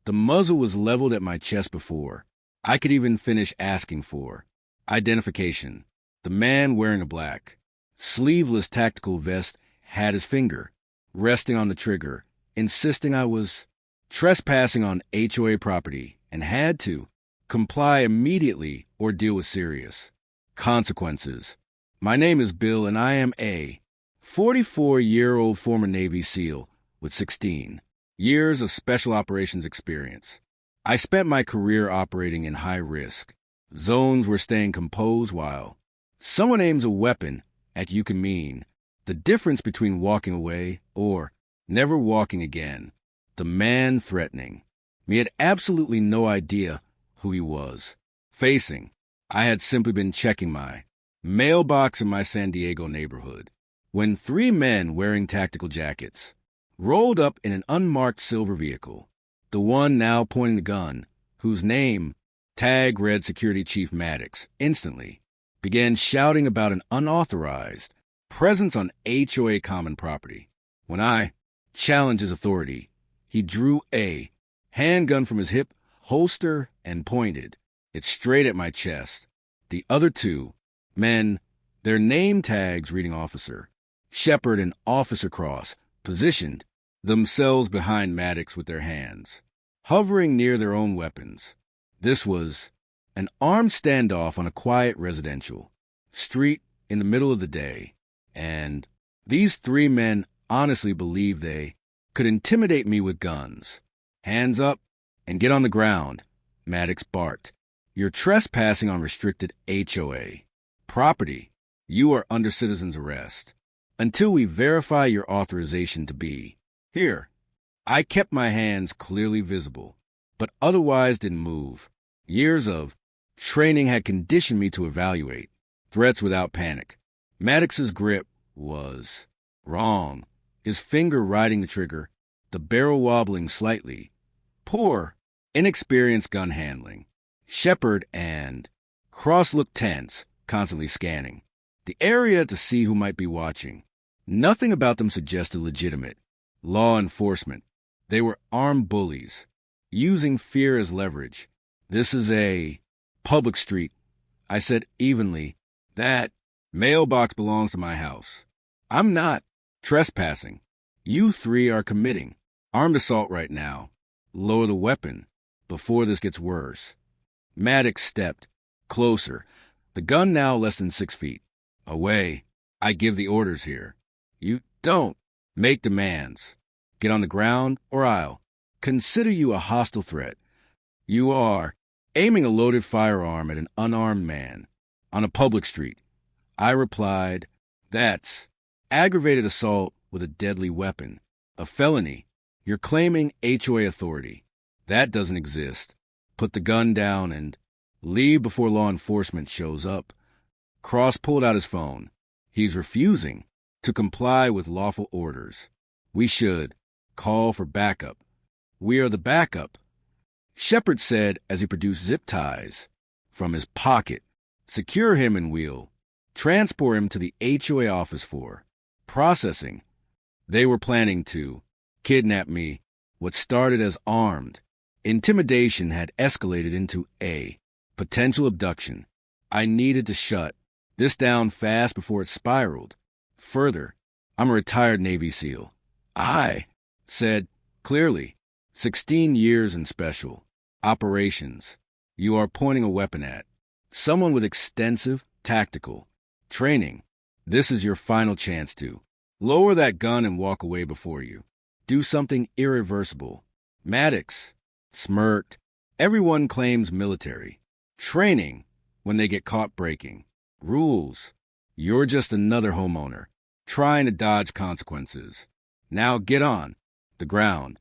The muzzle was leveled at my chest before I could even finish asking for identification. The man wearing a black, sleeveless tactical vest had his finger resting on the trigger, insisting I was trespassing on HOA property and had to comply immediately or deal with serious consequences. My name is Bill, and I am a 44-year-old former Navy SEAL with 16 years of special operations experience. I spent my career operating in high-risk zones where staying composed while someone aims a weapon at you can mean the difference between walking away or never walking again. The man threatening me had absolutely no idea who he was facing. I had simply been checking my mailbox in my San Diego neighborhood when 3 men wearing tactical jackets rolled up in an unmarked silver vehicle. The one now pointing the gun, whose name tag read Security Chief Maddox, instantly began shouting about an unauthorized presence on HOA common property. When I challenged his authority, he drew a handgun from his hip holster and pointed it straight at my chest. The other 2 men, their name tags reading Officer Shepard and Officer Cross, positioned themselves behind Maddox with their hands hovering near their own weapons. This was an armed standoff on a quiet residential street in the middle of the day, and these 3 men honestly believed they could intimidate me with guns. Hands up and get on the ground, Maddox barked. You're trespassing on restricted HOA property. You are under citizen's arrest until we verify your authorization to be here. I kept my hands clearly visible, but otherwise didn't move. Years of training had conditioned me to evaluate threats without panic. Maddox's grip was wrong, his finger riding the trigger, the barrel wobbling slightly. Poor, inexperienced gun handling. Shepard and Cross looked tense, constantly scanning the area to see who might be watching. Nothing about them suggested legitimate law enforcement. They were armed bullies, using fear as leverage. This is a public street, I said evenly. That mailbox belongs to my house. I'm not trespassing. You 3 are committing armed assault right now. Lower the weapon before this gets worse. Maddox stepped closer, the gun now less than 6 feet away. I give the orders here. You don't make demands. Get on the ground or I'll consider you a hostile threat. You are aiming a loaded firearm at an unarmed man on a public street. I replied, that's aggravated assault with a deadly weapon, a felony. You're claiming HOA authority. That doesn't exist. Put the gun down and leave before law enforcement shows up. Cross pulled out his phone. He's refusing to comply with lawful orders. We should call for backup. We are the backup, Shepard said as he produced zip ties from his pocket. Secure him and we'll transport him to the HOA office for processing. They were planning to kidnap me. What started as armed intimidation had escalated into a potential abduction. I needed to shut this down fast before it spiraled further. I'm a retired Navy SEAL, I said clearly. 16 years in special operations. You are pointing a weapon at someone with extensive tactical training. This is your final chance to lower that gun and walk away before you do something irreversible. Maddox smirked. Everyone claims military training when they get caught breaking rules. You're just another homeowner trying to dodge consequences. Now get on the ground.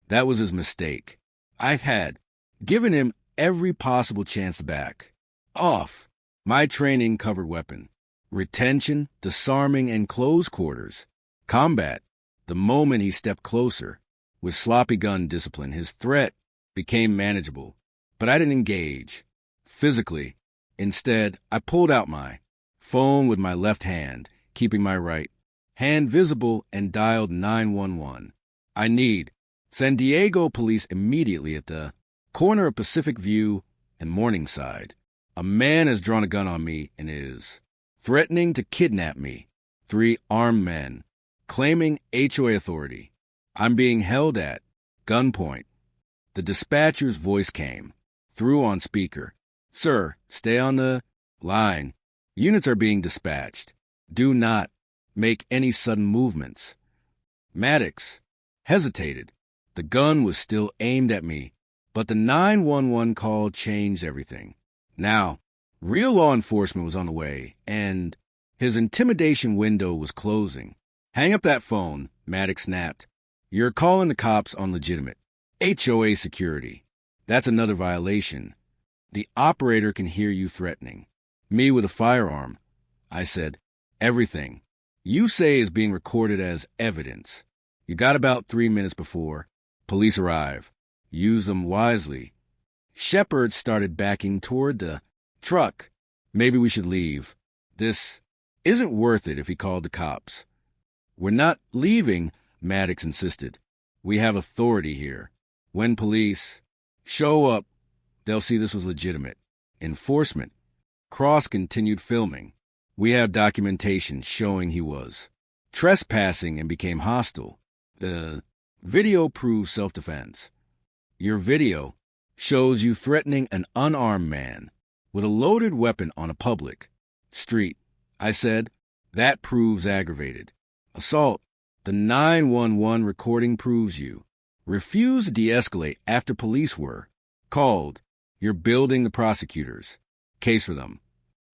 That was his mistake. I had given him every possible chance to back off. My training covered weapon retention, disarming, and close quarters combat. The moment he stepped closer, with sloppy gun discipline, his threat became manageable. But I didn't engage physically. Instead, I pulled out my phone with my left hand, keeping my right hand visible, and dialed 911. I need San Diego police immediately at the corner of Pacific View and Morningside. A man has drawn a gun on me and is threatening to kidnap me. 3 armed men, claiming HOA authority. I'm being held at gunpoint. The dispatcher's voice came through on speaker. Sir, stay on the line. Units are being dispatched. Do not make any sudden movements. Maddox hesitated. The gun was still aimed at me, but the 911 call changed everything. Now, real law enforcement was on the way, and his intimidation window was closing. Hang up that phone, Maddox snapped. You're calling the cops on legitimate HOA security. That's another violation. The operator can hear you threatening me with a firearm. I said, everything you say is being recorded as evidence. You got about 3 minutes before police arrive. Use them wisely. Shepard started backing toward the truck. Maybe we should leave. This isn't worth it if he called the cops. We're not leaving, Maddox insisted. We have authority here. When police show up, they'll see this was legitimate. Enforcement. Cross continued filming. We have documentation showing he was trespassing and became hostile. The video proves self-defense. Your video shows you threatening an unarmed man with a loaded weapon on a public street. I said, that proves aggravated assault. The 911 recording proves you refused to de-escalate after police were called. You're building the prosecutors' case for them.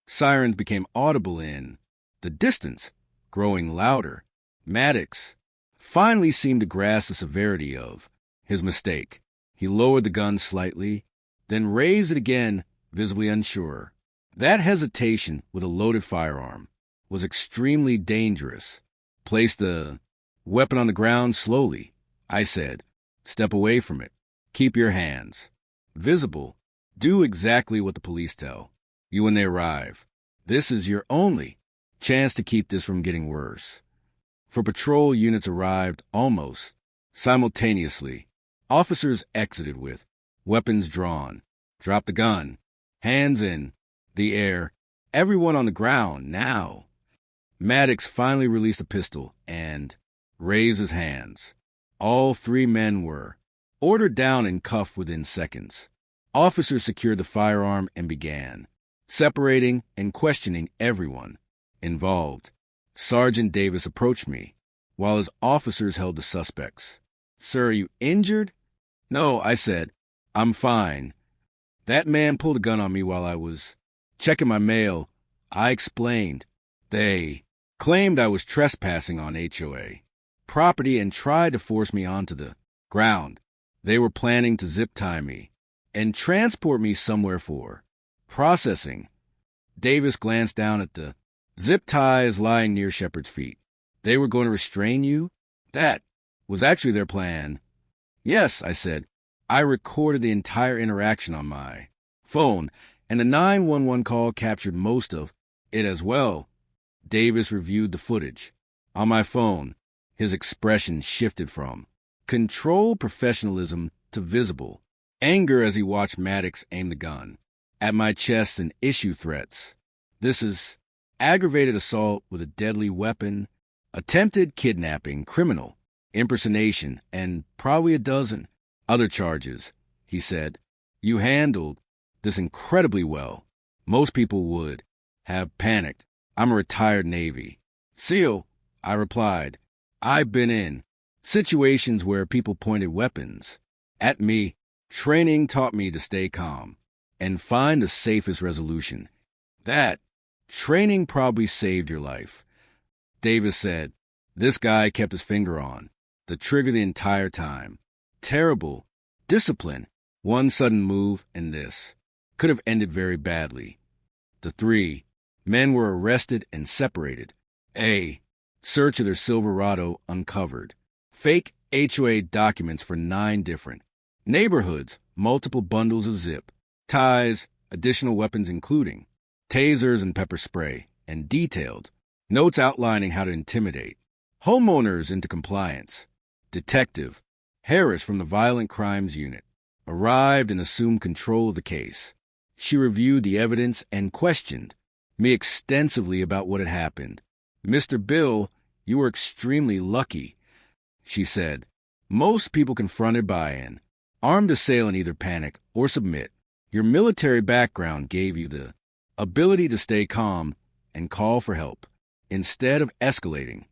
Sirens became audible in the distance, growing louder. Maddox finally seemed to grasp the severity of his mistake. He lowered the gun slightly, then raised it again, visibly unsure. That hesitation with a loaded firearm was extremely dangerous. Place the weapon on the ground slowly, I said. Step away from it. Keep your hands visible. Do exactly what the police tell you when they arrive. This is your only chance to keep this from getting worse. For patrol units arrived almost simultaneously. Officers exited with weapons drawn. Drop the gun. Hands in the air. Everyone on the ground now. Maddox finally released a pistol and raised his hands. All 3 men were ordered down and cuffed within seconds. Officers secured the firearm and began separating and questioning everyone involved. Sergeant Davis approached me while his officers held the suspects. Sir, are you injured? No, I said. I'm fine. That man pulled a gun on me while I was checking my mail. I explained. They claimed I was trespassing on HOA property and tried to force me onto the ground. They were planning to zip tie me and transport me somewhere for processing. Davis glanced down at the zip ties lying near Shepard's feet. They were going to restrain you? That was actually their plan. Yes, I said. I recorded the entire interaction on my phone, and the 911 call captured most of it as well. Davis reviewed the footage. On my phone, his expression shifted from controlled professionalism to visible anger as he watched Maddox aim the gun at my chest and issue threats. This is aggravated assault with a deadly weapon, attempted kidnapping, criminal impersonation, and probably a dozen other charges, he said. You handled this incredibly well. Most people would have panicked. I'm a retired Navy SEAL, I replied. I've been in situations where people pointed weapons at me. Training taught me to stay calm and find the safest resolution. That training probably saved your life. Davis said. This guy kept his finger on the trigger the entire time. Terrible discipline. One sudden move, and this could have ended very badly. The 3 men were arrested and separated. A search of their Silverado uncovered fake HOA documents for 9 different neighborhoods, multiple bundles of zip ties, additional weapons including tasers and pepper spray, and detailed notes outlining how to intimidate homeowners into compliance. Detective Harris from the Violent Crimes Unit arrived and assumed control of the case. She reviewed the evidence and questioned me extensively about what had happened. "Mr. Bill, you were extremely lucky," she said. "Most people confronted by an armed assailant either panic or submit. Your military background gave you the ability to stay calm and call for help instead of escalating.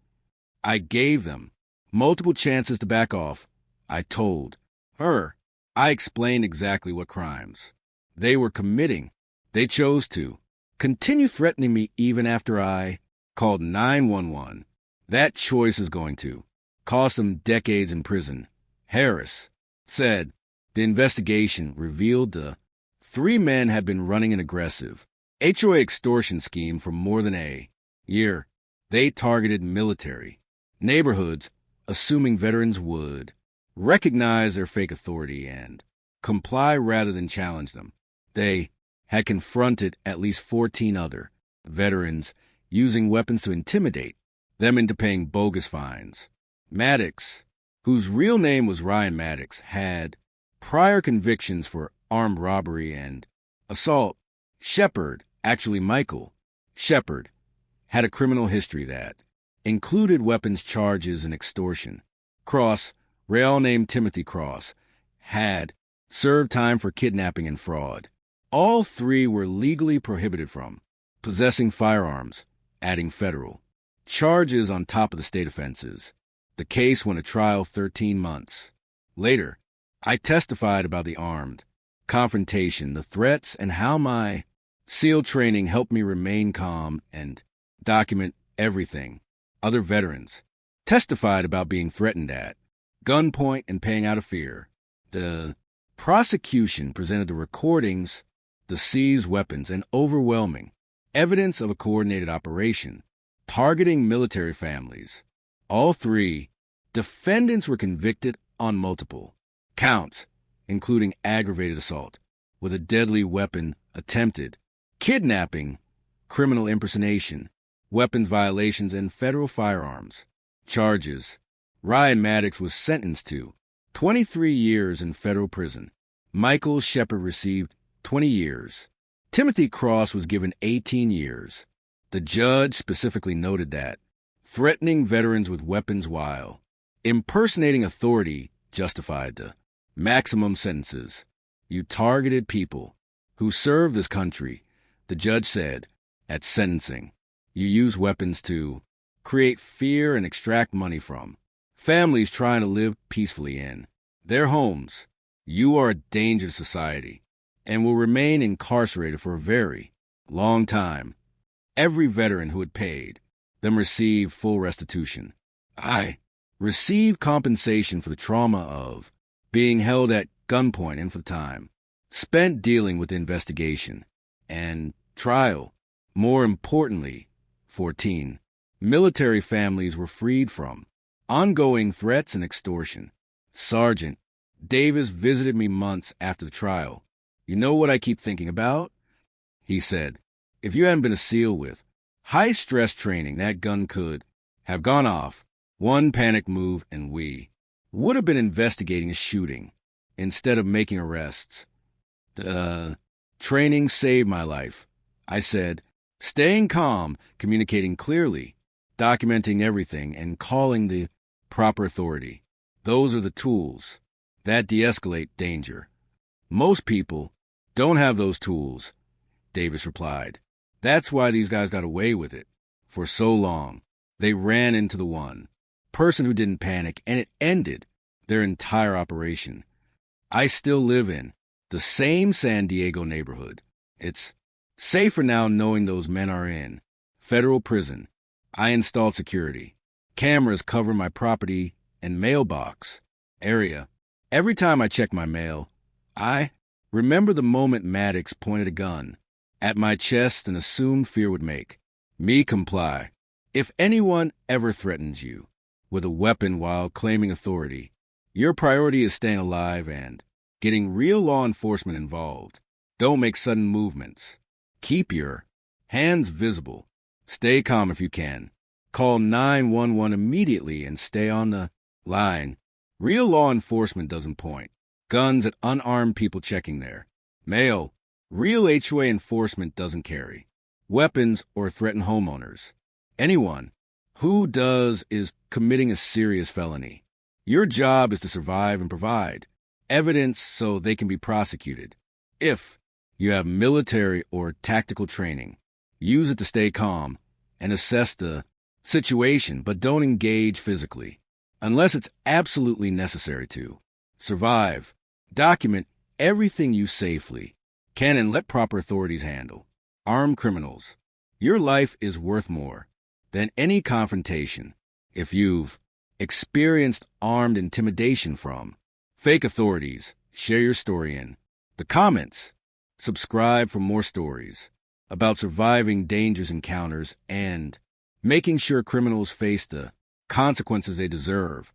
I gave them multiple chances to back off. I told her. I explained exactly what crimes they were committing. They chose to continue threatening me even after I called 911. That choice is going to cost them decades in prison." Harris said the investigation revealed the 3 men had been running an aggressive HOA extortion scheme for more than a year. They targeted military neighborhoods, assuming veterans would recognize their fake authority and comply rather than challenge them. They had confronted at least 14 other veterans using weapons to intimidate them into paying bogus fines. Maddox, whose real name was Ryan Maddox, had prior convictions for armed robbery and assault. Shepard, actually Michael Shepard, had a criminal history that included weapons charges and extortion. Cross, real name Timothy Cross, had served time for kidnapping and fraud. All 3 were legally prohibited from possessing firearms, adding federal charges on top of the state offenses. The case went to trial 13 months. Later, I testified about the armed confrontation, the threats, and how my SEAL training helped me remain calm and document everything. Other veterans testified about being threatened at gunpoint and paying out of fear. The prosecution presented the recordings, the seized weapons, and overwhelming evidence of a coordinated operation targeting military families. All 3 defendants were convicted on multiple counts, including aggravated assault with a deadly weapon, attempted kidnapping, criminal impersonation, weapons violations, and federal firearms charges. Ryan Maddox was sentenced to 23 years in federal prison. Michael Shepard received 20 years. Timothy Cross was given 18 years. The judge specifically noted that threatening veterans with weapons while impersonating authority justified the maximum sentences. "You targeted people who served this country," the judge said at sentencing. "You use weapons to create fear and extract money from families trying to live peacefully in their homes. You are a danger to society and will remain incarcerated for a very long time." Every veteran who had paid them received full restitution. I received compensation for the trauma of being held at gunpoint and for the time spent dealing with the investigation and trial. More importantly, 14 military families were freed from ongoing threats and extortion. Sergeant Davis visited me months after the trial. "You know what I keep thinking about?" he said. "If you hadn't been a SEAL with high-stress training, that gun could have gone off. One panic move and we would have been investigating a shooting instead of making arrests. The training saved my life," I said, staying calm, communicating clearly, documenting everything, and calling the proper authority. "Those are the tools that de-escalate danger. Most people don't have those tools," Davis replied. "That's why these guys got away with it for so long. They ran into the one person who didn't panic, and it ended their entire operation. I still live in the same San Diego neighborhood. It's safer now knowing those men are in federal prison. I installed security cameras covering my property and mailbox area. Every time I check my mail, I remember the moment Maddox pointed a gun at my chest and assumed fear would make me comply. If anyone ever threatens you with a weapon while claiming authority, your priority is staying alive and getting real law enforcement involved. Don't make sudden movements. Keep your hands visible. Stay calm if you can. Call 911 immediately and stay on the line. Real law enforcement doesn't point guns at unarmed people checking there. Mail. Real HOA enforcement doesn't carry weapons or threaten homeowners. Anyone who does is committing a serious felony. Your job is to survive and provide evidence so they can be prosecuted. If you have military or tactical training, use it to stay calm and assess the situation, but don't engage physically unless it's absolutely necessary to survive. Document everything you safely can and let proper authorities handle. Armed criminals. Your life is worth more than any confrontation. If you've experienced armed intimidation from fake authorities, share your story in the comments. Subscribe for more stories about surviving dangerous encounters and making sure criminals face the consequences they deserve.